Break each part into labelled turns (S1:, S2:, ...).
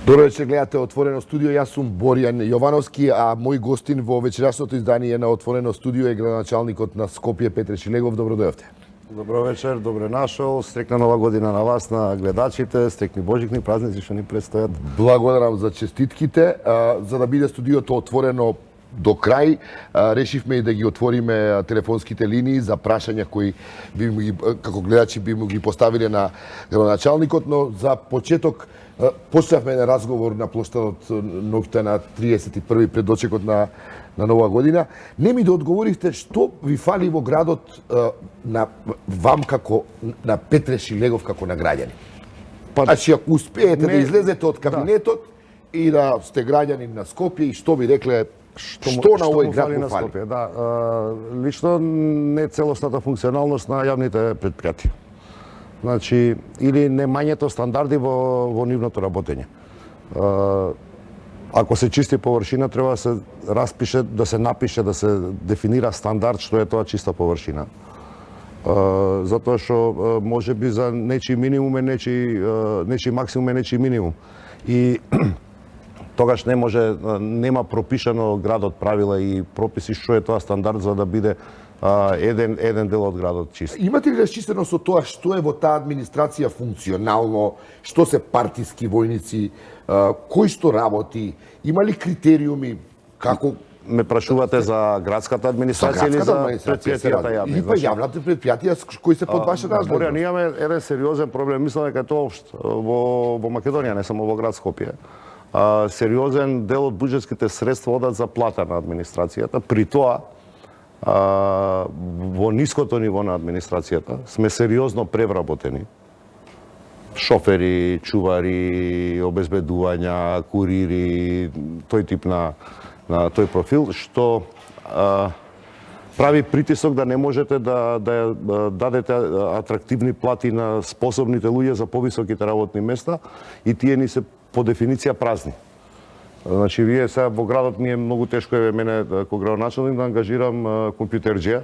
S1: Добро вечер, гледате Отворено студио. Јас сум Боријан Јовановски, а мој гостин во вечерашното издание на Отворено студио е градоначалникот на Скопје Петре Шилегов. Добро дојавте.
S2: Добро вечер, добре нашол. Стрекна нова година на вас, на гледачите. Стрекни Божикни празници што ни предстојат.
S1: Благодарам за честитките. За да биде студиото отворено до крај, решивме и да ги отвориме телефонските линии за прашања кои би како гледачи би му ги поставиле на градоначалникот, но за почеток почнавме на разговор на плоштадот ноќта на 31 пред дочекот на нова година. Не ми да одговоривте што ви фали во градот на вам како на Петре Шилегов како на граѓани. Значи, ако успеете да излезете од кабинетот и да сте граѓанин на Скопје, и што би рекле што на овој град му фали?
S2: Скопје, да. Лично не целосната функционалност на јавните предпријатија. Значи, или немањето стандарди во нивното работење. Ако се чисти површина, треба да се распише, да се напише, да се дефинира стандард што е тоа чиста површина. Затоа што може би за нечи минимум е нечи максимум е нечи минимум. И тогаш нема пропишано градот правила и прописи што е тоа стандард за да биде еден дел од градот чист.
S1: Имате ли расчистено со тоа што е во таа администрација функционално, што се партиски војници, кој што работи, има ли критериуми како
S2: ме прашувате за градската администрација или за предпријатијата јавни?
S1: И па јавните предпријатија кои се под ваша надležност.
S2: Ние имаме еден сериозен проблем, мислам дека тоа општ во Македонија, не само во град Скопје. Сериозен дел од буџетските средства одат за плата на администрацијата, при тоа во ниското ниво на администрацијата сме сериозно превработени. Шофери, чувари, обезбедувања, курири, тој тип на тој профил, што прави притисок да не можете да дадете атрактивни плати на способните луѓе за повисоките работни места и тие ни се по дефиниција празни. Значи, вие сега во градот ми е многу тешко мене како градоначалник да ангажирам компјутерџија,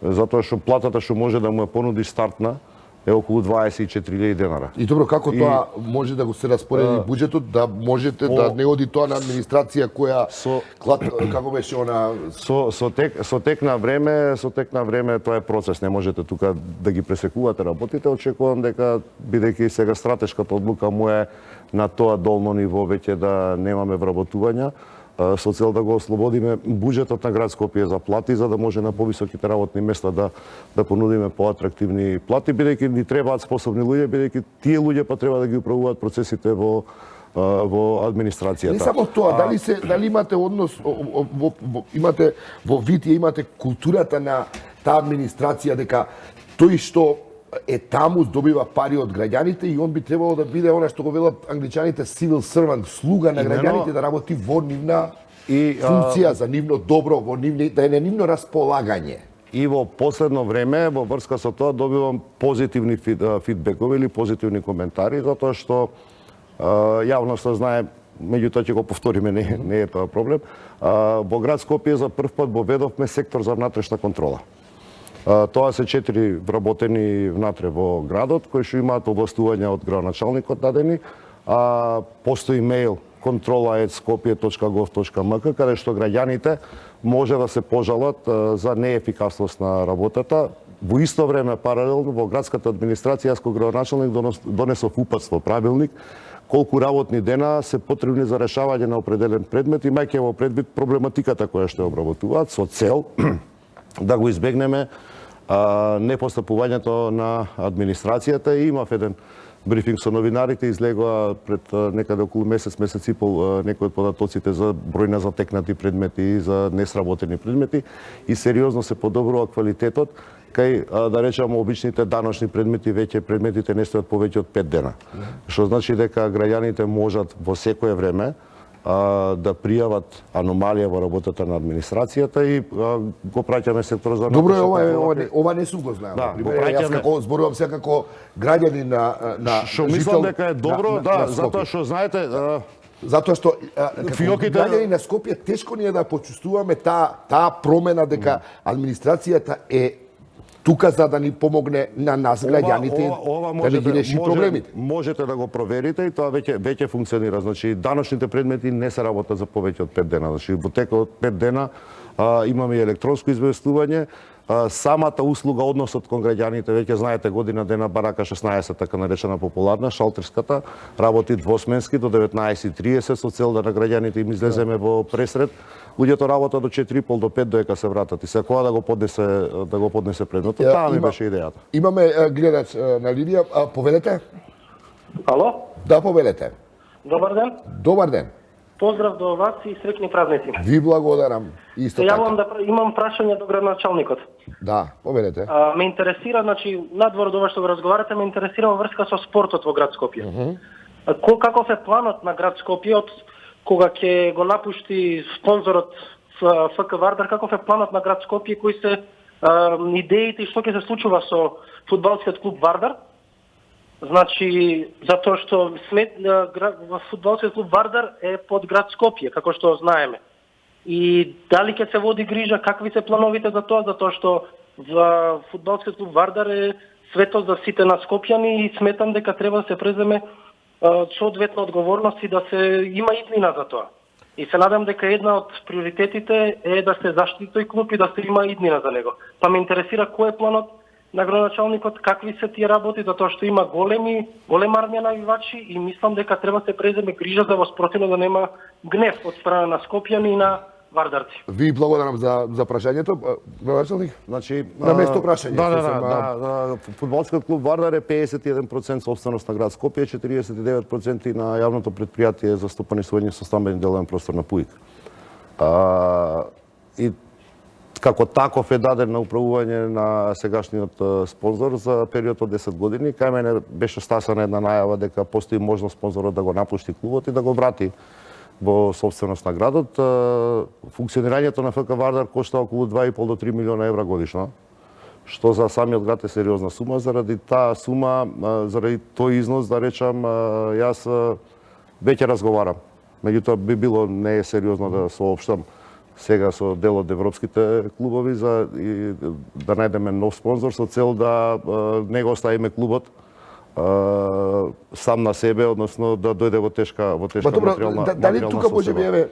S2: затоа што платата што може да му ја понуди стартна е околу 24.000 денара.
S1: И добро, како тоа може да го се распореди буџетот, да можете да не оди тоа на администрација која како беше она
S2: со тек на време тоа е процес, не можете тука да ги пресекувате работите. Очекувам дека бидејќи сега стратешката одлука му е на тоа долно ниво веќе да немаме вработувања, со цел да го ослободиме буџетот на град Скопје за плати, за да може на повисоките работни места да понудиме поатрактивни плати, бидејќи ни требаат способни луѓе, бидејќи тие луѓе па треба да ги управуваат процесите во администрацијата.
S1: Не само тоа, дали имате однос имате во Витие имате културата на таа администрација дека тој што е таму добива пари од граѓаните и он би требало да биде она што го велат англичаните civil servant, слуга на граѓаните, да работи во нивна функција за нивно добро, да е на нивно располагање.
S2: И во последно време, во врска со тоа, добивам позитивни фидбекови или позитивни коментари, затоа што јавноста знае, меѓутоа ќе го повториме, не е тоа проблем. Во град Скопје за прв пат воведовме сектор за внатрешна контрола. Тоа се 4 вработени внатре во градот, кои што имаат овластувања од градоначалникот дадени. Постои мејл control@skopje.gov.mk каде што граѓаните може да се пожалат за неефикасност на работата. Во исто време, паралелно, во градската администрација, јас како градоначалник донесов упатство, правилник, колку работни дена се потребни за решавање на определен предмет, имајќи во предвид проблематиката која што обработуваат, со цел да го избегнеме непостапувањето на администрацијата. И имав еден брифинг со новинарите, излегоа пред некаде околу месец и пол некои од податоците за број на затекнати предмети, за несработени предмети и сериозно се подобрува квалитетот кај, да речеме, обичните даночни предмети, веќе предметите не стојат повеќе од 5 дена. Што значи дека граѓаните можат во секое време да пријават аномалија во работата на администрацијата и го праќаме секторот за
S1: Добро, ова не сум го знаел.
S2: Да,
S1: јас како зборувам сега како граѓанин на
S2: што мислам дека е добро, затоа што знаете,
S1: затоа што граѓани на Скопје тешко ни е да почувствуваме таа промена дека администрацијата е тука за да ни помогне на нас граѓаните да не ги реши проблемите.
S2: Можете да го проверите и тоа веќе функционира. Значи даночните предмети не се работат за повеќе од 5 дена. Значи во текот од 5 дена имаме и електронско известување. Самата услуга, односот кон граѓаните, веќе знаете, година дена барака 16, така наречена популарна, шалтерската, работи двосменски до 19:30 со цел да на граѓаните им излеземе во пресред. Луѓето работа до 4:30 до 5 доека се вратат и секоја да го поднесе предметот. Таа ми беше идејата.
S1: Имаме гледач на линија, повелете?
S3: Ало?
S1: Да, повелете.
S3: Добар ден.
S1: Добар ден.
S3: Поздрав до вас и среќни празници.
S1: Ви благодарам. Исто
S3: Се
S1: така.
S3: јавам да имам прашање до градоначалникот.
S1: Да, повелете.
S3: Ме интересира, значи, надвор од ова што го разговарате, ме интересира во врска со спортот во град Скопје. Каков е планот на град Скопје од кога ќе го напушти спонзорот ФК Вардар, каков е планот на град Скопје, кои се идеите и што ќе се случува со фудбалскиот клуб Вардар? Значи, затоа што фудбалскиот клуб Вардар е под град Скопје, како што знаеме. И дали ќе се води грижа, какви се плановите за тоа, затоа што фудбалскиот клуб Вардар е светот за сите на скопјани и сметам дека треба да се преземе соодветна одговорност и да се има иднина за тоа. И се надам дека една од приоритетите е да се заштити тој клуб и да се има иднина за него. Па ме интересира кој е планот на градоначалникот, какви се тие работи, затоа што има голема армија навивачи и мислам дека треба да се преземе грижа за во спротивно да нема гнев од страна на скопјани и на вардарци.
S1: Ви благодарам за прашањето, градоначалник.
S2: Значи,
S1: на место прашање.
S2: Да, фудбалскиот клуб Вардар е 51% собственост на град Скопје, 49% на јавното претпријатие за стопанисување со стамбен деловен простор на Пуик. И како таков е даден на управување на сегашниот спонзор за период од 10 години. Кај мене беше стасана една најава дека постои можност спонзорот да го напушти клубот и да го врати во собственост на градот. Функционирањето на ФК Вардар кошта околу 2,5 до 3 милиона евра годишно, што за самиот град е сериозна сума. Заради таа сума, заради тој износ, да речам, јас веќе разговарам. Меѓутоа би било не е сериозно да соопштам сега со дел од европските клубови за да најдеме нов спонзор со цел да не го оставиме клубот сам на себе, односно да дојде во тешка материјална
S1: дали тука може би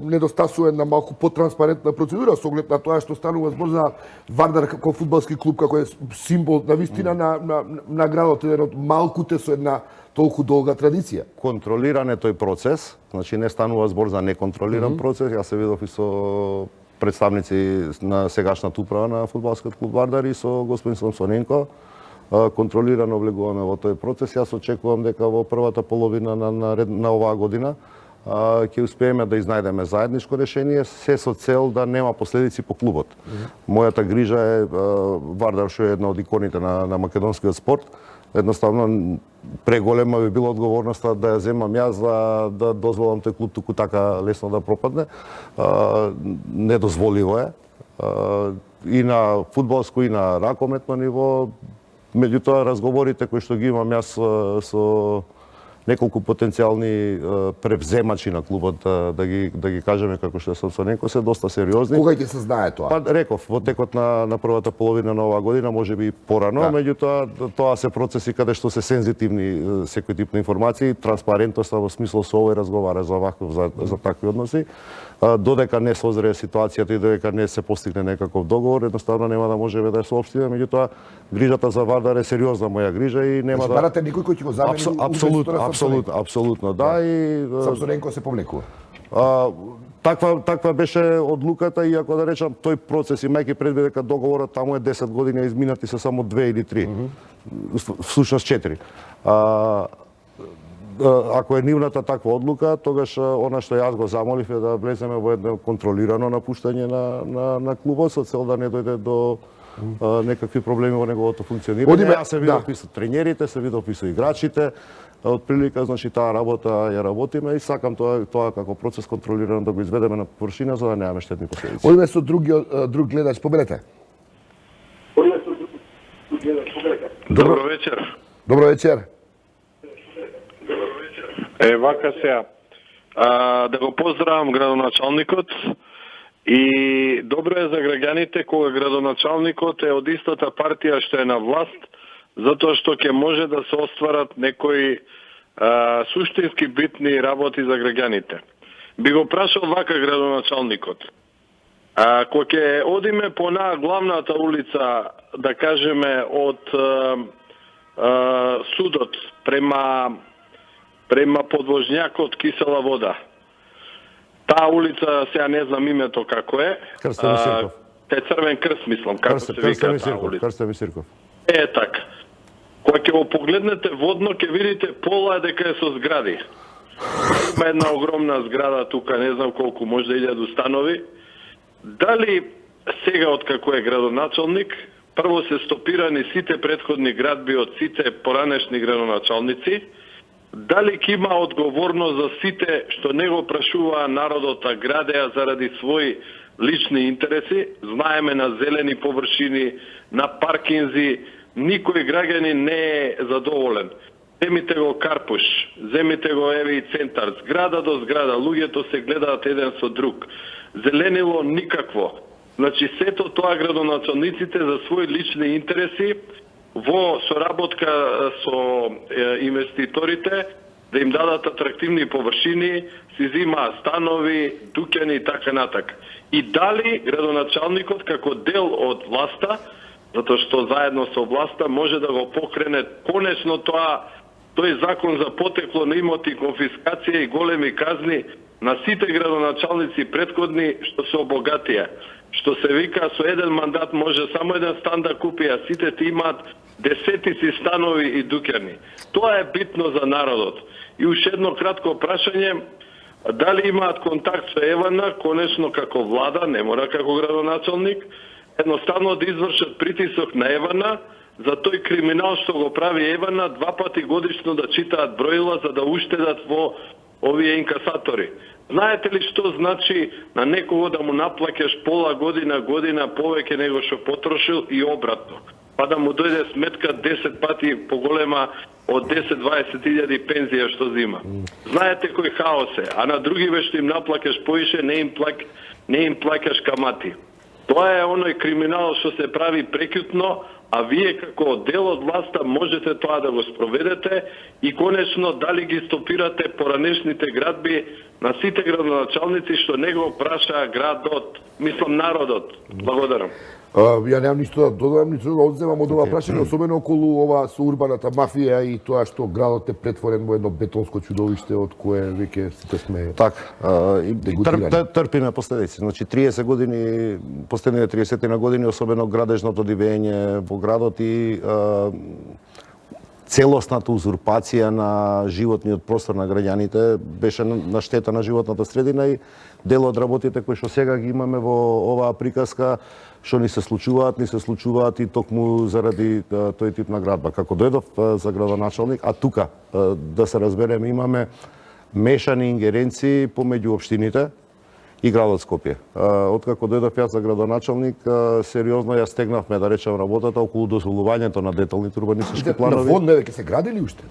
S1: недостасува една малку потранспарентна процедура со оглед на тоа што станува збор за Вардар како фудбалски клуб, како е символ на вистина на градот, еден од малкуте со една толку долга традиција.
S2: Контролиран е тој процес, значи не станува збор за неконтролиран процес. Јас се видов и со представници на сегашната управа на фудбалскиот клуб Вардар и со господин Самсоненко. Контролирано влегуваме во тој процес. Јас очекувам дека во првата половина на оваа година ќе успееме да изнајдеме заедничко решение, се со цел да нема последици по клубот. Мојата грижа е Вардар, што е една од иконите на македонскиот спорт. Едноставно преголема би била одговорноста да ја земам јас да дозволам тој клуб туку така лесно да пропадне. Недозволиво е и на фудбалско и на ракометно ниво. Меѓутоа, разговорите кои што ги имам јас со неколку потенцијални превземачи на клубот, да ги кажеме како што е Самсоненко, се доста сериозни.
S1: Кога ќе се знае тоа?
S2: Па реков, во текот на првата половина на оваа година, можеби порано, меѓутоа тоа се процеси каде што се сензитивни секој тип на информации, транспарентноста во смисло со овој разговара за такви односи. Додека не созрее ситуацијата и додека не се постигне некаков договор, едноставно нема да можеме да ја соопштиме, меѓутоа грижата за Вардар е сериозна моја грижа и нема да
S1: барате никој кој ќе го замени.
S2: Апсолутно, да, и
S1: Самсоненко се повлекува.
S2: Таква беше одлуката, иако да речам тој процес, имајќи предвид дека договорот таму е 10 години, изминати се само 2 или 3. Всушност 4. Ако е нивната таква одлука, тогаш она што јас го замолив е да влеземе во едно контролирано напуштање на клубот со цел да не дојде до некакви проблеми во неговото функционирање. Јас се видов и со тренерите, се видов и со играчите. Од прилика, значи, таа работа ја работиме и сакам тоа како процес контролирано да го изведеме на површина за да немаме штетни последици.
S1: Одиме со друг гледач, побелете.
S4: Добро вечер.
S1: Добро вечер.
S4: Вака сега. Да го поздравам градоначалникот И добро е за граѓаните кога градоначалникот е од истата партија што е на власт, затоа што ќе може да се остварат некои суштински битни работи за граѓаните. Би го прашал вака градоначалникот. Кога ќе одиме по главната улица, да кажеме од судот према подвожњакот Кисела вода. Таа улица, сега не знам името како е.
S2: Крстен Мисирков.
S4: Кај Црвен крст, мислам, како се вика таа улица.
S2: Крстен Мисирков.
S4: Така. Кога ќе го погледнете водно, ќе видите пола е дека е со згради. Има една огромна зграда тука, не знам колку, може да 1000 станови. Дали сега откако е градоначалник, прво се стопирани сите претходни градби од сите поранешни градоначалници, дали ќе има одговорност за сите што не го прашуваа народот, а градеа заради своји лични интереси, знаеме на зелени површини, на паркинзи, никој граѓанин не е задоволен. Земите го Карпуш, земите го Еви центар, зграда до зграда, луѓето се гледаат еден со друг. Зеленило никакво. Значи сето тоа градоначалниците за своји лични интереси во соработка со инвеститорите да им дадат атрактивни површини, си зима станови, дуќани и така натак. И дали градоначалникот како дел од власта, затоа што заедно со власта може да го покрене конечно тој закон за потекло на имоти, конфискација и големи казни на сите градоначалници претходни што се обогатија. Што се вика со еден мандат може само еден стан да купи, а сите ти имаат десетици станови и дуќани. Тоа е битно за народот. И уште едно кратко прашање, дали имаат контакт со Евана, конечно како влада, не мора како градоначалник, едноставно да извршат притисок на Евана за тој криминал што го прави Евана 2 пати годишно да читаат броила за да уштедат во овие инкасатори. Знаете ли што значи на некого да му наплаќаш пола година повеќе него што потрошил и обратно? Па да му дојде сметка 10 пати поголема од 10-20 илјади пензија што зима. Знаете кој хаос е, а на други што им наплаќаш поише, не им плаќаш камати. Тоа е оној криминал што се прави прекјутно, а вие како дел од власта можете тоа да го спроведете и конечно дали ги стопирате поранешните градби на сите градоначалници што не го прашаа градот, мислам народот. Благодарам.
S1: Ја немам ништо да додадам, ништо да одземам од ова прашање, особено околу ова со урбаната мафија и тоа што градот е претворен во едно бетонско чудовиште од кое веќе сите сме
S2: трпиме последици. Значи 30 години, последните 30 години, особено градежното дивење во градот и целосната узурпација на животниот простор на граѓаните беше на штета на животната средина и дел од работите кои што сега ги имаме во оваа приказка што ни се случуваат и токму заради тој тип на градба. Како дојдов за градоначалник, а тука да се разбереме имаме мешани ингеренции помеѓу општините и градот Скопје. Откако дојдов јас за градоначалник, сериозно ја стегнавме, да речем, работата околу дозволувањето на деталните урбанистички планови.
S1: На водне веќе се градели уште?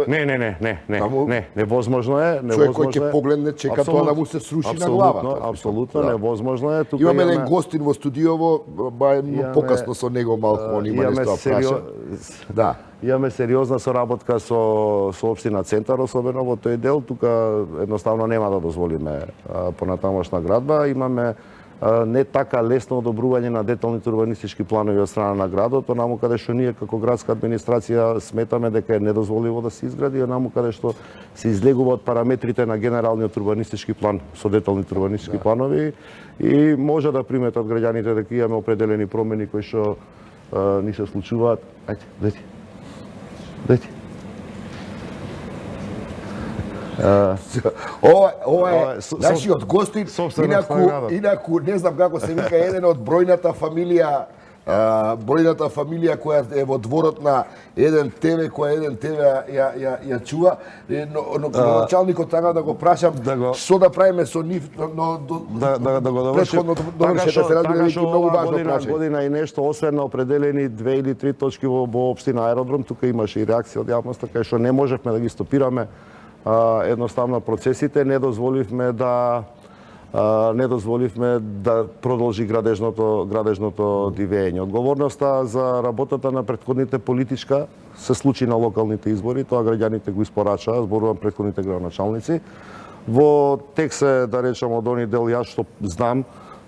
S2: Не, невозможно е.
S1: Човек кој ќе погледне, чека тоа да му се сруши на главата.
S2: Апсолутно, невозможно е.
S1: Имаме еден гостин во студиово, покасно со него малку он има нешто да праша. Да.
S2: Имаме сериозна соработка со општина Центар, особено во тој дел. Тука едноставно нема да дозволиме понатамошна градба. Имаме не така лесно одобрување на деталните урбанистички планови од страна на градот, онаму каде што ние како градска администрација сметаме дека е недозволиво да се изгради, онаму каде што се излегува од параметрите на генералниот урбанистички план со деталните урбанистички планови и може да приметат граѓаните дека имаме определени промени кои што ни се случуваат. Ајде, Дайте.
S1: Ова е нашиот гостин, инаку не знам како се вика, еден од бројната фамилија која е во дворот на еден ТВ, која еден ТВ ја чува, но началникот така да го прашам што да правиме со нив, но
S2: да го довршиме. Така година и нешто, освен на определени 2 или 3 точки во општина Аеродром, тука имаше и реакција од јавноста кај што не можевме да ги стопираме едноставно процесите, не дозволивме да не дозволивме да продолжи градежното дивење. Одговорноста за работата на претходните политичка се случи на локалните избори, тоа граѓаните го испорачаа, зборувам претходните градоначалници. Во текст е, да речам, од они дел јас што знам,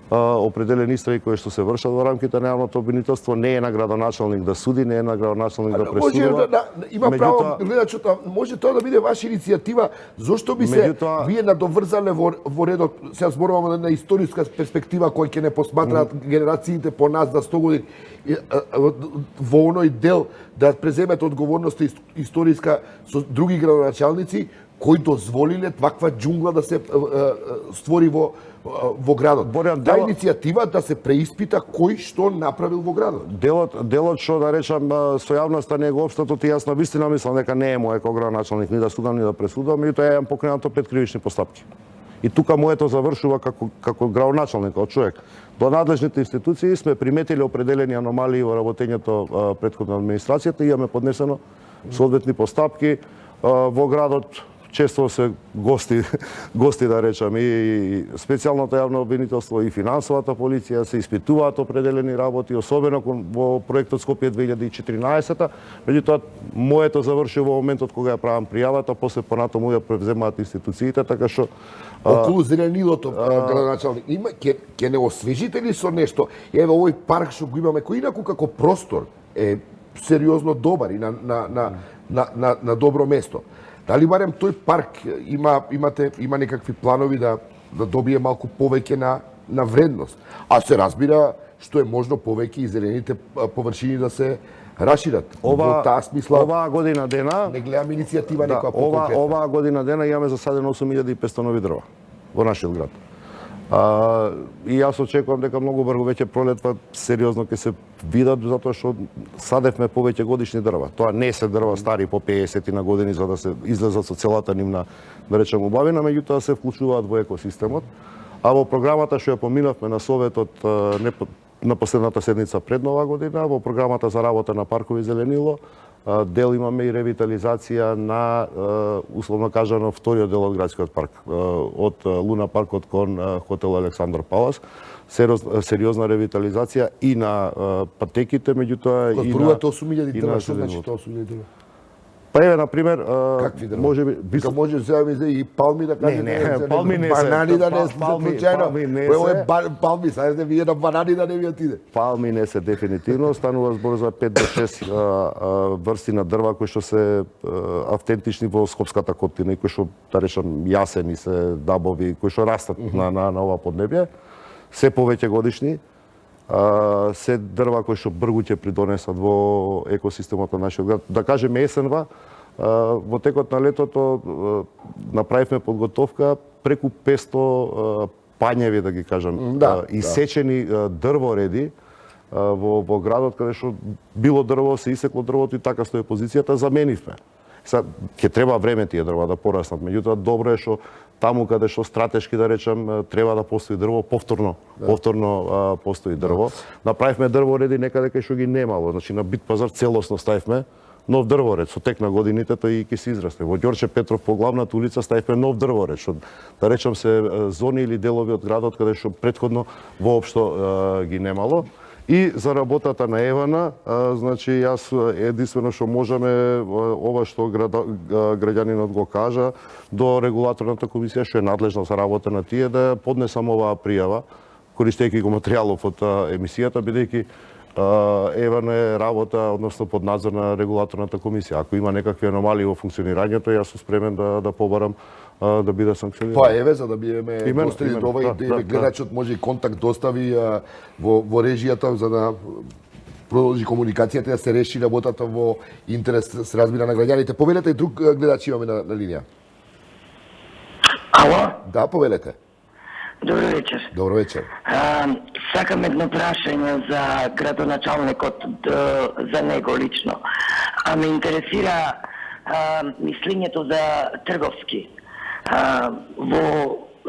S2: определени истраги кои што се вршат во рамките на јавното обвинителство, не е на градоначалник да суди, не е на градоначалник да пресудува.
S1: Има право гледачот, може тоа да биде ваша иницијатива, зошто би се вие надоврзале во редот, сега зборуваме на историска перспектива кој ќе не посматраат генерациите по нас за 100 години во оној дел да преземете одговорноста историска со други градоначалници кои дозволиле ваква џунгла да се створи во градот. Таа иницијатива да се преиспита кој што направил во градот.
S2: Делот што да речам со јавноста не го општатот, јас на вистина мислам дека не е мој како градоначалник ни да судам ни да пресудам, меѓутоа ја имам покренато 5 кривични постапки. И тука моето завршува како градоначалник, како човек. До надлежните институции сме приметили определени аномалии во работењето претходна администрацијата и имаме поднесено соодветни постапки во градот. Често се гости да речам, и специјалното јавно обвинителство и финансовата полиција се испитуваат определени работи, особено во проектот Скопје 2014-та, меѓутоа моето заврши во моментот кога ја правам пријавата, после понатаму ја превземаат институциите, така што
S1: околу зеленилото, градоначалник, ќе не освежите ли со нешто? Еве овој парк што го имаме, кој инаку како простор е сериозно добар и на добро место. Дали барем тој парк има некакви планови да добие малку повеќе на вредност? А се разбира што е можно повеќе и зелените површини да се расшират. Во таа смисла
S2: оваа година дена
S1: не гледам иницијатива некоја поконкретна.
S2: Оваа година дена имаме засадено 8500 нови дрва во нашиот град. И јас очекувам дека многу брзо веќе пролетва сериозно ќе се видат, затоа што садевме повеќе годишни дрва. Тоа не се дрва стари по 50 на години за да се излезат со целата нивна, да речем, убавина, меѓутоа се вклучуваат во екосистемот. А во програмата што ја поминавме на советот на последната седница пред Нова година, во програмата за работа на паркови зеленило, дел имаме и ревитализација на, условно кажано, вториот дел од градскиот парк, од Луна паркот кон хотел Александар Палас. Сериозна ревитализација и на патеките, меѓутоа и на
S1: 8.000 дрва, што значи тоа 8.000 дрва?
S2: Па еве, на пример,
S1: може сега и палми да кажете.
S2: Не, палми не се.
S1: Банани да не се случајно.
S2: Ова
S1: е палми, сајде вие на банани да не ви отиде.
S2: Палми не се дефинитивно, станува збор за 5 до 6 врсти на дрва кои што се автентични во Скопската котлина и кои што, да речам, јасени се, дабови, кои што растат на ова поднебје. Се повеќе годишни. Се дрва кои што бргу ќе придонесат во екосистемот на нашиот град. Да кажеме есенва, во текот на летото направивме подготовка преку 500 пањеви, да ги кажам, исечени дрвореди во градот, каде што било дрво, се исекло дрвото и така стои позицијата, заменивме. Сега ќе треба време тие дрва да пораснат, меѓутоа добро е што таму каде што стратешки, да речем, треба да постои дрво, повторно постои дрво. Направивме дрвореди некаде кај што ги немало, значи на Бит пазар целосно ставивме нов дрворед, со тек на годините тој и ќе се израсте. Во Ѓорче Петров по главната улица ставивме нов дрворед, што, да речем, се зони или делови од градот каде што претходно воопшто ги немало. И за работата на Евана, значи јас единствено што можеме, ова што граѓанинот го кажа, до регулаторната комисија што е надлежна за работа на тие, да поднесам оваа пријава, користејќи го материјалов од емисијата, бидејќи Евана е работа, односно под надзор на регулаторната комисија. Ако има некакви аномалии во функционирањето, јас сум спремен да побарам да биде санкциониран.
S1: Тоа еве за да бидеме достани до ова и гледачот може и контакт достави во режијата за да продолжи комуникацијата, да се реши работата во интерес, се разбира, на граѓаните. Повелете, друг гледач имаме на линија.
S5: Ало?
S1: Да, повелете.
S5: Добро вечер.
S1: Добро вечер.
S5: Сакам едно прашање за градоначалникот, за него лично. Ме интересира мислењето за трговски,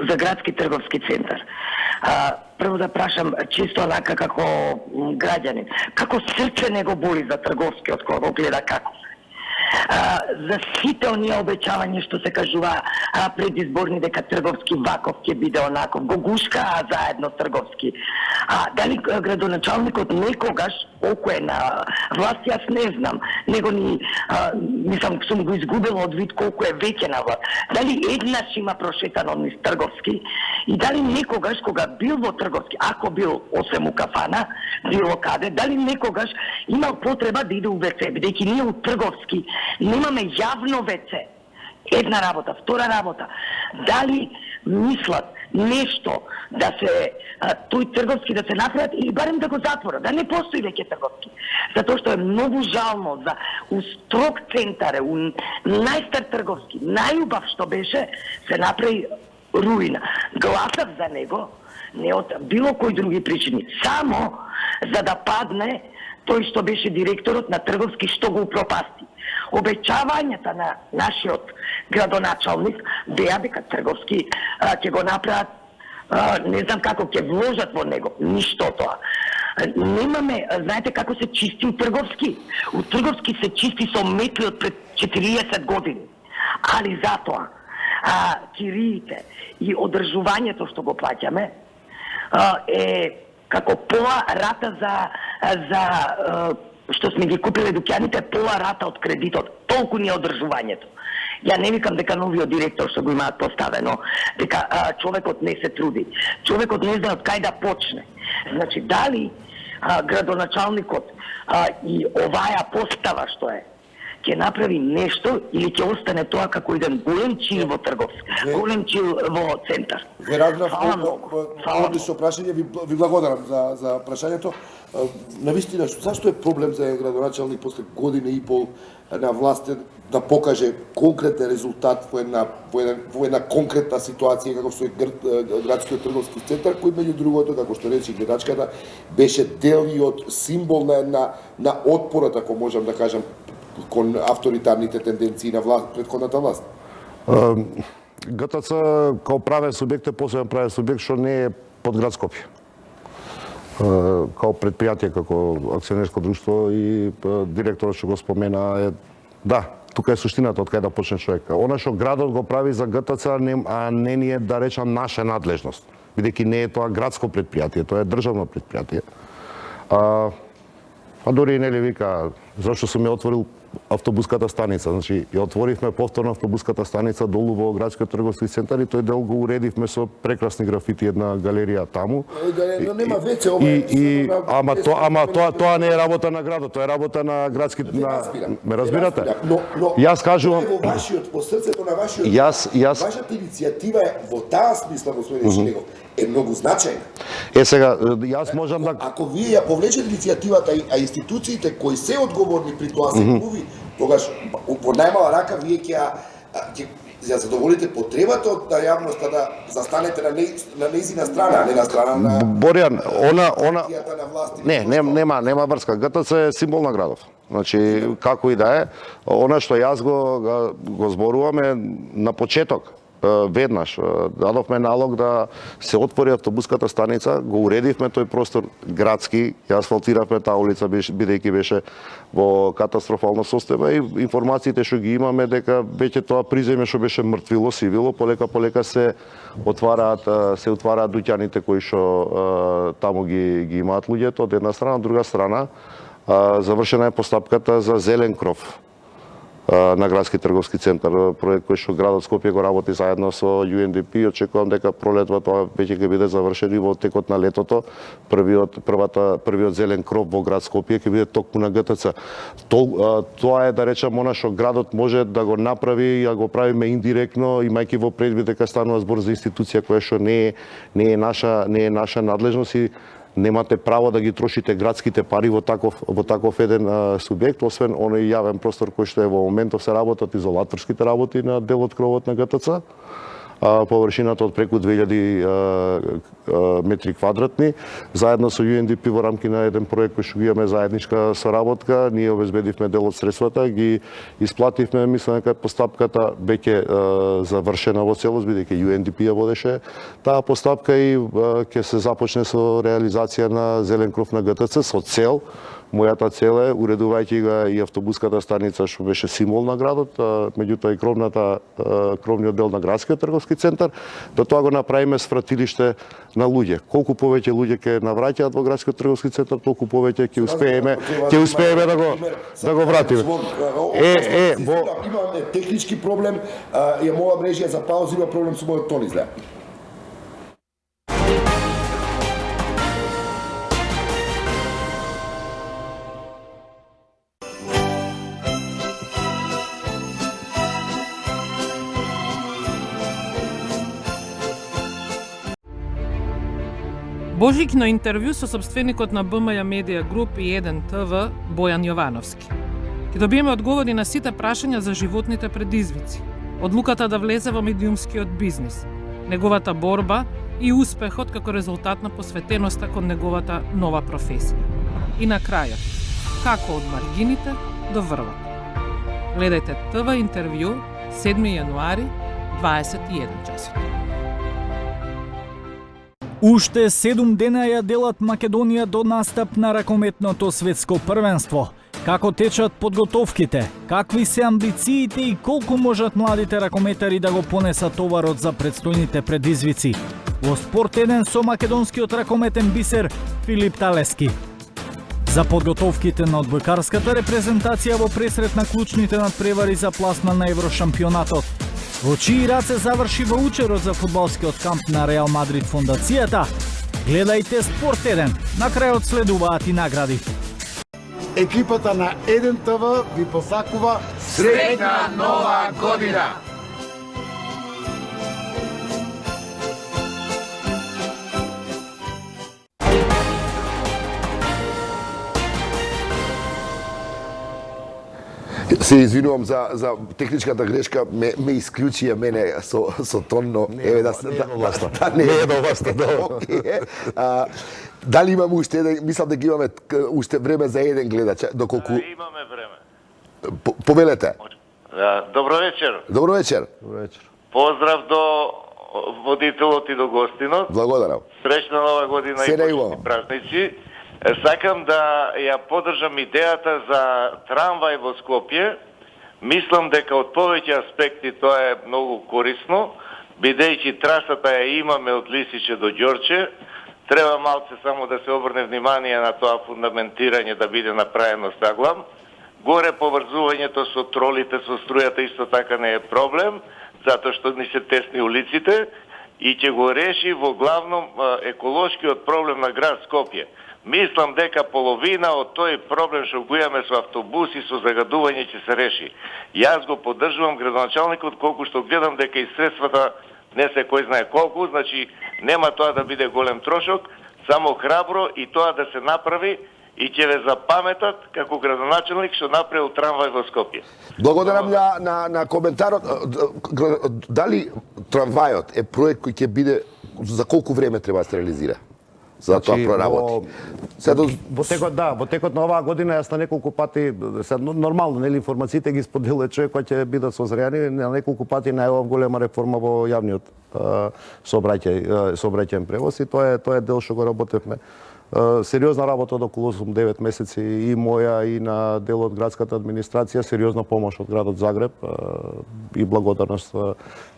S5: за градски трговски центар. Прво да прашам, чисто онака како граѓанин, како срце не го боли за трговскиот кога го гледа како? За сите оние обеќавања што се кажува предизборни дека Трговски ваков ќе биде онаков, го гушкаа заедно Трговски. Дали градоначалникот некогаш, колку е на власт, јас не знам, него мислам, сум го изгубила од вид колку е веќе на власт. Дали еднаш има прошетано низ Трговски и дали некогаш, кога бил во Трговски, ако бил освен у кафана, било каде, дали некогаш имал потреба да иде у ВЦ, бидејќи ние у Трговски немаме јавно ВЦ. Една работа, втора работа. Дали мислат нешто да се тој Трговски да се направат или барем да го затворат, да не постои веќе Трговски. Затоа што е многу жално за у строг центар, у најстар Трговски, најубав што беше, се направи руина. Гласав за него не од било кои други причини, само за да падне тој што беше директорот на Трговски, што го упропасти. Обеќавањата на нашиот градоначалник беа дека Трговски ќе го направат, не знам како ќе вложат во него, ништо тоа. Немаме, знаете како се чисти у Трговски? У Трговски се чисти со метли од пред 40 години. Али затоа кириите и одржувањето што го плаќаме е како пола рата за што сме ги купиле дуќаните, пола рата од кредитот. Толку ни е одржувањето. Ја не викам дека новиот директор што го имаат поставено, дека човекот не се труди. Човекот не знае од кај да почне. Значи, дали градоначалникот и оваа постава што е, ќе направи нешто или ќе остане тоа како еден голем чил во Трговски, голем чил во центар.
S6: Ве Рагнав, одлично прашање, ви благодарам за прашањето. Навистина, зашто е проблем за градоначалник после година и пол на власт да покаже конкретен резултат во една конкретна ситуација како што е градскиот трговски центар, кој меѓу другото, како што рече гледачката, беше дел и од символ на отпорот, ако можам да кажам, кон авторитарните тенденции на претходната власт?
S2: ГТЦ као правен субјект е посебен правен субјект што не е под град Скопје. Као предпријатие, како акционерско друштво и директорот што го спомена е, да, тука е суштината од кај да почне човек. Она што градот го прави за ГТЦ, а не ни е, да речам, наша надлежност, бидејќи не е тоа градско предпријатие, тоа е државно предпријатие. А дори и нели вика, зашто сум ја отворил автобуската станица. Значи, ја отворивме повторно автобуската станица долу во градскиот трговски центар и тој дел го уредивме со прекрасни графити, една галерија таму.
S6: Но нема веќе ова.
S2: Ама тоа не е работа на градот, тоа е работа на градски ме разбирате?
S6: Но
S2: Јас кажувам
S6: во вашиот, по срцето на вашиот. Вашата иницијатива е во таа смисла, господин Шегов, е многу значајна.
S2: Сега јас можам да
S6: Ако вие ја повлечете иницијативата, а институциите кои се одговорни при тоа се клуби, тогаш во најмала рака вие ќе задоволите потребата од јавноста да застанете на нејзина страна, не на страна на
S2: Боријан, она
S6: на власти.
S2: нема врска. ГТЦ е символ на градот. Значи, како и да е, она што јас го зборувам е на почеток. Веднаш дадовме налог да се отвори автобуската станица, го уредивме тој простор градски, ја асфалтиравме таа улица бидејќи беше во катастрофално состојба и информациите што ги имаме дека веќе тоа приземе што беше мртвило, сивило, полека се отвараат дуќаните кои што таму ги имаат луѓето од една страна, од друга страна завршена е постапката за зелен кров на градски трговски центар, проект кој што градот Скопје го работи заедно со UNDP. Очекувам дека пролетва тоа веќе ќе биде завршено и во текот на летото. Првиот зелен кров во град Скопје ќе биде токму на ГТЦ. Тоа е, да речам, она што градот може да го направи, ја го правиме индиректно, имајќи во предвид дека станува збор за институција која што не е наша надлежност и немате право да ги трошите градските пари во таков еден субјект, освен оној јавен простор кој што е во моментов се работат изолаторските работи на дел од кровот на ГТЦ. Површината од преку 2000 метри квадратни, заедно со UNDP во рамки на еден проект кој што имаме заедничка соработка, ние обезбедивме дел од средствата, ги исплативме, мислам дека постапката веќе завршена во целост, бидејќи UNDP ја водеше таа постапка и ќе се започне со реализација на зелен кров на ГТЦ со цел Мојата цел е, уредувајќи ga и автобуската станица што беше символ на градот, меѓутоа и кровниот дел на градскиот трговски центар, да тоа го направиме свратилиште на луѓе. Колку повеќе луѓе ќе навраќаат во градскиот трговски центар, толку повеќе ќе успееме да го вратиме.
S6: Имаме технички проблем, ја моја мрежа за пауза, има проблем со мојот тон изгледа.
S7: Божикно интервју со собственикот на БМЈ Медија Груп и 1 ТВ Бојан Јовановски. Ќе добиеме одговори на сите прашања за животните предизвици, одлуката да влезе во медиумскиот бизнис, неговата борба и успехот како резултат на посветеноста кон неговата нова професија. И на крајот, како од маргините до врвот. Гледајте ТВ интервју 7 јануари 21 часот.
S8: Уште 7 дена ја делат Македонија до настап на ракометното светско првенство. Како течат подготовките, какви се амбициите и колку можат младите ракометари да го понесат товарот за предстојните предизвици. Во Спорт 1 со македонскиот ракометен бисер Филип Талески. За подготовките на одбојкарската репрезентација во пресрет на клучните надпревари за пласман на Еврошампионатот. Во чии раце заврши воучерот за фудбалскиот камп на Реал Мадрид фондацијата? Гледајте Спорт 1, на крајот следуваат и награди.
S9: Екипата на 1 ТВ ви посакува среќна нова година!
S1: Се извинувам за техничката грешка, ме исклучија мене со тонно.
S2: Не е до вас,
S1: Дали имаме уште мислам дека имаме уште време за еден гледач, доколку
S10: имаме време.
S1: Повелете.
S10: Добро вечер.
S1: Добро вечер.
S10: Поздрав до водителот и до гостинот.
S1: Благодарам.
S10: Среќна нова година и почитни празници. Сакам да ја поддржам идејата за трамвај во Скопје. Мислам дека од повеќе аспекти тоа е многу корисно, бидејќи трасата ја имаме од Лисиче до Ѓорче. Треба малце само да се обрне внимание на тоа фундаментирање да биде направено стаглам. Горе поврзувањето со тролите, со струјата исто така не е проблем, затоа што ни се тесни улиците и ќе го реши во главном еколошкиот проблем на град Скопје. Мислам дека половина од тој проблем што го имаме со автобуси, со загадување ќе се реши. Јас го поддржувам градоначалникот колку што гледам дека и средствата не се кој знае колку, значи нема тоа да биде голем трошок, само храбро и тоа да се направи и ќе ве запаметат како градоначалник што направил трамвај во Скопје.
S1: Благодарам на коментарот. Дали трамвајот е проект кој ќе биде, за колку време треба да се реализира? За тоа проработи.
S2: Во текот на оваа година јас на неколку пати, нормално, нели, информациите ги споделува човек кој ќе бидат созрени, на неколку пати најавам голема реформа во јавниот сообраќајен превоз и тоа е дел што го работевме. Сериозна работа од околу 8-9 месеци и моја и на дел од градската администрација, сериозна помош од градот Загреб и благодарност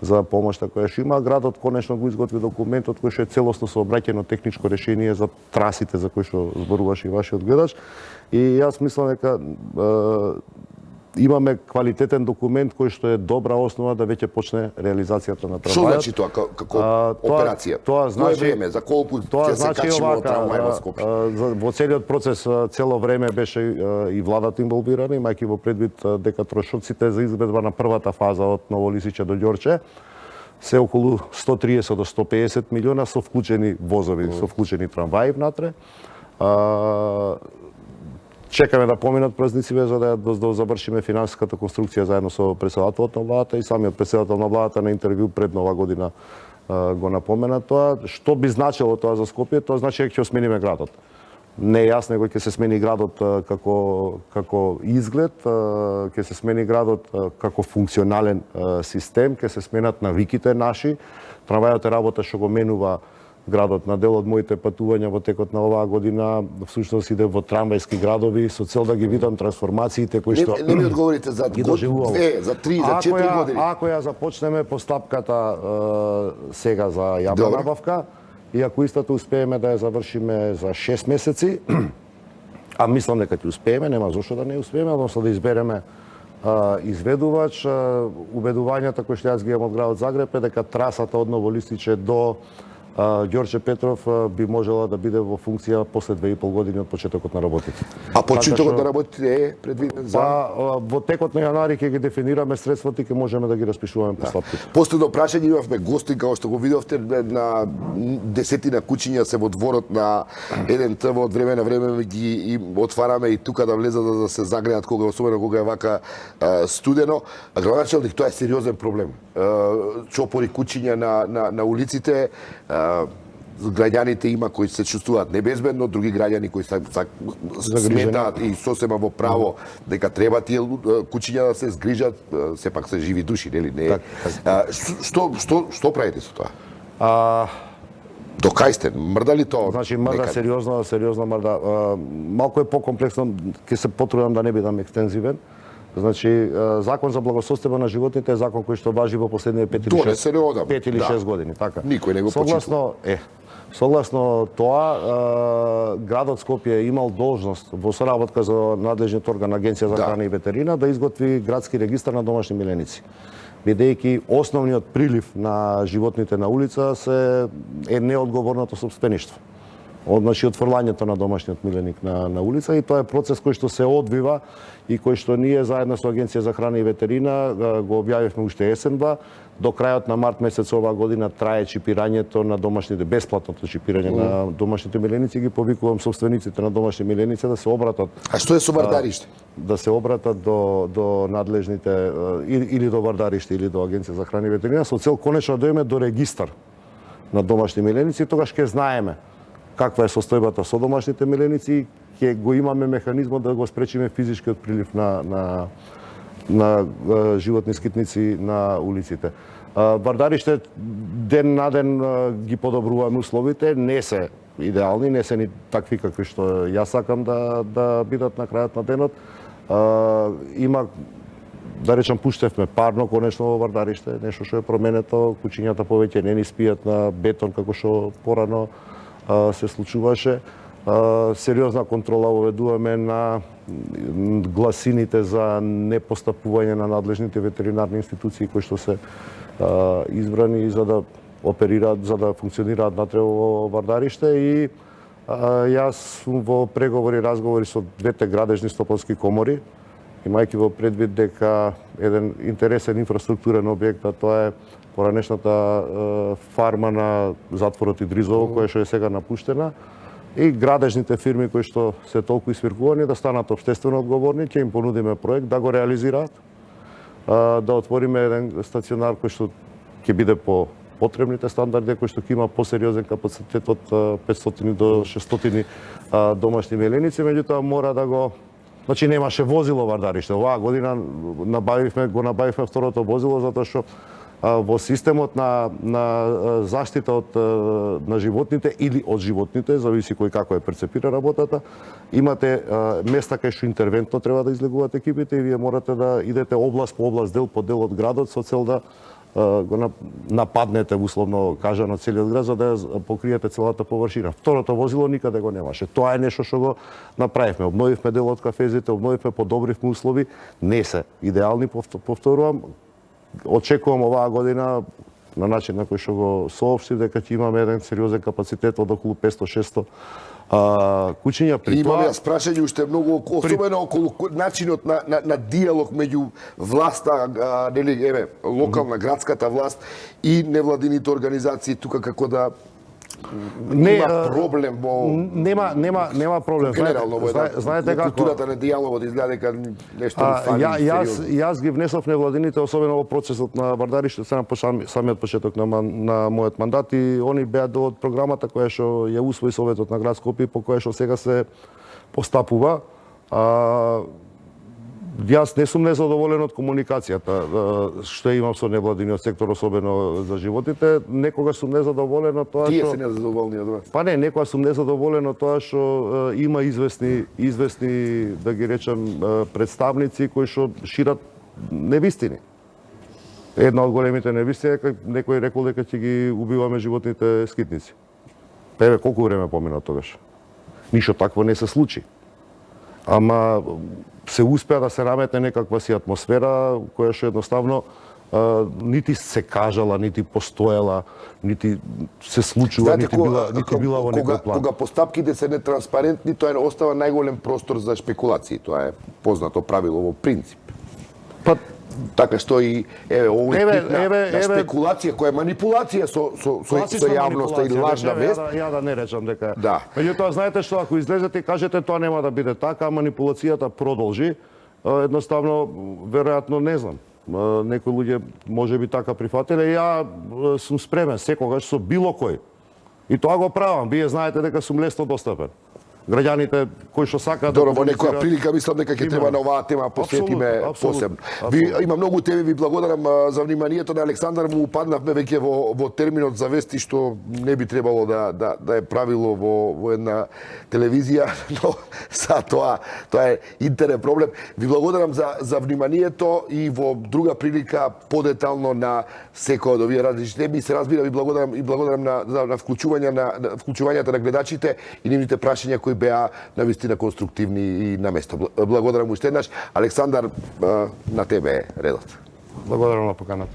S2: за помошта која што има. Градот конечно го изготви документот кој што е целосно сообраќајно техничко решение за трасите за кои што зборуваше и вашиот гледач. И јас мислам дека имаме квалитетен документ кој што е добра основа да веќе почне реализацијата на трамвајот.
S1: Што значи тоа како операција?
S2: Тоа значи
S1: време за колку ќе се качиме од трамвај во Скопје?
S2: Во целиот процес цело време беше и владата инволвирана, имајќи во предвид дека трошоците за изградба на првата фаза од Ново Лисиче до Ѓорче се околу 130 до 150 милиона со вклучени возови, со вклучени трамваи внатре. Чекаме да поминат празниците за да завршиме финансиската конструкција заедно со претседателот на владата и самиот претседател на владата на интервју пред Нова година го напомена тоа. Што би значило тоа за Скопје? Тоа значи дека ќе смениме градот. Не е јасно дека ќе се смени градот како изглед, ќе се смени градот како функционален систем, ќе се сменат навиките наши. Трамвајот е работа што го менува градот. На дел од моите патувања во текот на оваа година всушност иде во трамвајски градови со цел да ги видам трансформациите кои што
S1: Не ми одговорите за
S2: ги
S1: год,
S2: доживувам.
S1: 2, за 3, за 4 години.
S2: Ако ја започнеме постапката сега за јавна
S1: Добро.
S2: набавка и ако истата успееме да ја завршиме за 6 месеци, а мислам дека ќе успееме, нема зошто да не успееме, односно да избереме изведувач. Убедувањата кои што јас ги имам од градот Загреб е дека трасата од Новолистиче до Ѓорче Петров би можела да биде во функција после 2,5 години од почетокот на работите.
S1: А почетокот на работите е предвиден за
S2: во текот на јануари ќе ги дефинираме средствата и ќе можеме да ги распишуваме постапките.
S1: Последно прашање, имавме гости, како што го видовте, на десетина куќиња се во дворот на еден ТВ, од време на време ги отвараме и тука да влезат да се загреат, особено кога е вака студено. А градоначалник, тоа е сериозен проблем. Чопори куќиња на улиците, граѓаните има кои се чувствуваат небезбедно, други граѓани кои сметаат и сосема во право дека треба тие куќиња да се згрижат, сепак се живи души, нели? Не. Што правите со тоа? До кај сте? Мрда ли тоа?
S2: Значи мрда сериозно мрда. Малку е покомплексно, ќе се потрудам да не бидам екстензивен. Значи, Закон за благосостојба на животните е закон кој што важи во последните 5 или 6 години, така.
S1: Никој не го почитува.
S2: Согласно тоа, градот Скопје имал должност во соработка за надлежниот орган Агенција за храна и ветерина да изготви градски регистар на домашни миленици. Бидејќи основниот прилив на животните на улица е неодговорното сопствеништво. Значи, отфрлањето на домашниот миленик на улица, и тоа е процес кој што се одвива и кој што ние заедно со Агенција за храна и ветерина го објавивме уште есенва. До крајот на март месец оваа година трае чипирањето на домашните, бесплатното чипирање на домашните миленици. Ги повикувам собствениците на домашни миленици да се обратат.
S1: А што е со вардариште?
S2: Да се обратат до надлежните или до вардариште или до Агенција за храна и ветерина со цел конечно да дојдеме до регистар на домашни миленици, тогаш ќе знаеме каква е состојбата со домашните миленици, ќе го имаме механизмот да го спречиме физичкиот прилив на животни скитници на улиците. Вардариште ден на ден ги подобруваме условите, не се идеални, не се ни такви какви што јас сакам да бидат на крајот на денот. Има, да речам, пуштевме парно конечно во Вардариште, нешто што е променето, куќињата повеќе не ни спијат на бетон како што порано се случуваше. Сериозна контрола воведуваме на гласините за непостапување на надлежните ветеринарни институции кои што се избрани за да оперираат, за да функционираат натре во Вардариште, и јас сум во преговори, разговори со двете градежни стопански комори, имајќи во предвид дека еден интересен инфраструктурен објект, а тоа е поранешната фарма на затворот Идризово, која што е сега напуштена, и градежните фирми кои што се толку испиркувани да станат општествено одговорни, ќе им понудиме проект да го реализираат, да отвориме еден стационар кој што ќе биде по потребните стандарди, кој што ќе има посериозен капацитет од 500 до 600 домашни миленици, меѓутоа мора да го... Значи немаше возило Вардариште. Оваа година го набавивме второто возило затоа што во системот на заштита на животните или од животните, зависи кој како е перцепира работата, имате места кај што интервентно треба да излегуваат екипите и вие морате да идете област по област, дел по дел од градот со цел да го нападнете, условно кажано, целиот град, за да покриете целата површина. Второто возило никаде го немаше. Тоа е нешто што го направивме. Обновивме дел од кафезите, обновивме, подобривме услови. Не се идеални, повторувам. Очекувам оваа година на начин на кој што го соопштив дека ќе имаме еден сериозен капацитет од околу 500-600 куќиња.
S1: Имаме прашање уште многу, особено околу начинот на диалог меѓу власта, нели, локална, градската власт и невладините организации тука, како да има проблем во...
S2: Нема проблем.
S1: Генерално во
S2: знаете како
S1: културата на диалогот изгледа дека нешто фали сериозно.
S2: Јас ги внесов невладините, особено во процесот на Вардариште, сега по самиот почеток на мојот мандат, и они беа дел од програмата која што ја усвои Советот на град Скопје, по која што сега се постапува. Јас не сум незадоволен од комуникацијата што имам со невладиниот сектор, особено за животите. Некогаш сум незадоволен од тоа што...
S1: Тие се незадоволни од вас?
S2: Па не, некогаш сум незадоволен од тоа што има известни, да ги речам, представници кои што шират невистини. Една од големите невистини е некој рекол дека ќе ги убиваме животните скитници. Еве, колку време помина тогаш? Ништо такво не се случи. Ама се успеа да се наметне некаква си атмосфера која што едноставно нити се кажала, нити постоела, нити се случува, нити била во некој план.
S1: Кога постапките се нетранспарентни, тоа остава најголем простор за шпекулации. Тоа е познато правило во принцип.
S2: Па
S1: така стои овој тип на спекулација која е манипулација со јавноста и лажна вест.
S2: Ја да не речам дека.
S1: Да.
S2: Меѓутоа знаете што, ако излезете и кажете тоа нема да биде така, манипулацијата продолжи, едноставно веројатно не знам. Некои луѓе можеби така прифатиле. Ја сум спремен секогаш со било кој. И тоа го правам. Вие знаете дека сум лесно достапен. Граѓаните кои што сакаат
S1: да во некоја прилика мислам дека ќе треба на оваа тема посветиме посебно. Има многу теми, ви благодарам за вниманието на Александар, му упаднавме веќе во терминот за вести што не би требало да е правило во една телевизија, но са тоа е интерен проблем. Ви благодарам за вниманието и во друга прилика подетално на секој од овие различни теми. Се разбира, ви благодарам на вклучувањата на гледачите и нивните прашања кои беа навистина конструктивни и на место. Благодарам уште еднаш. Александар, на тебе е редот.
S2: Благодарам на поканата.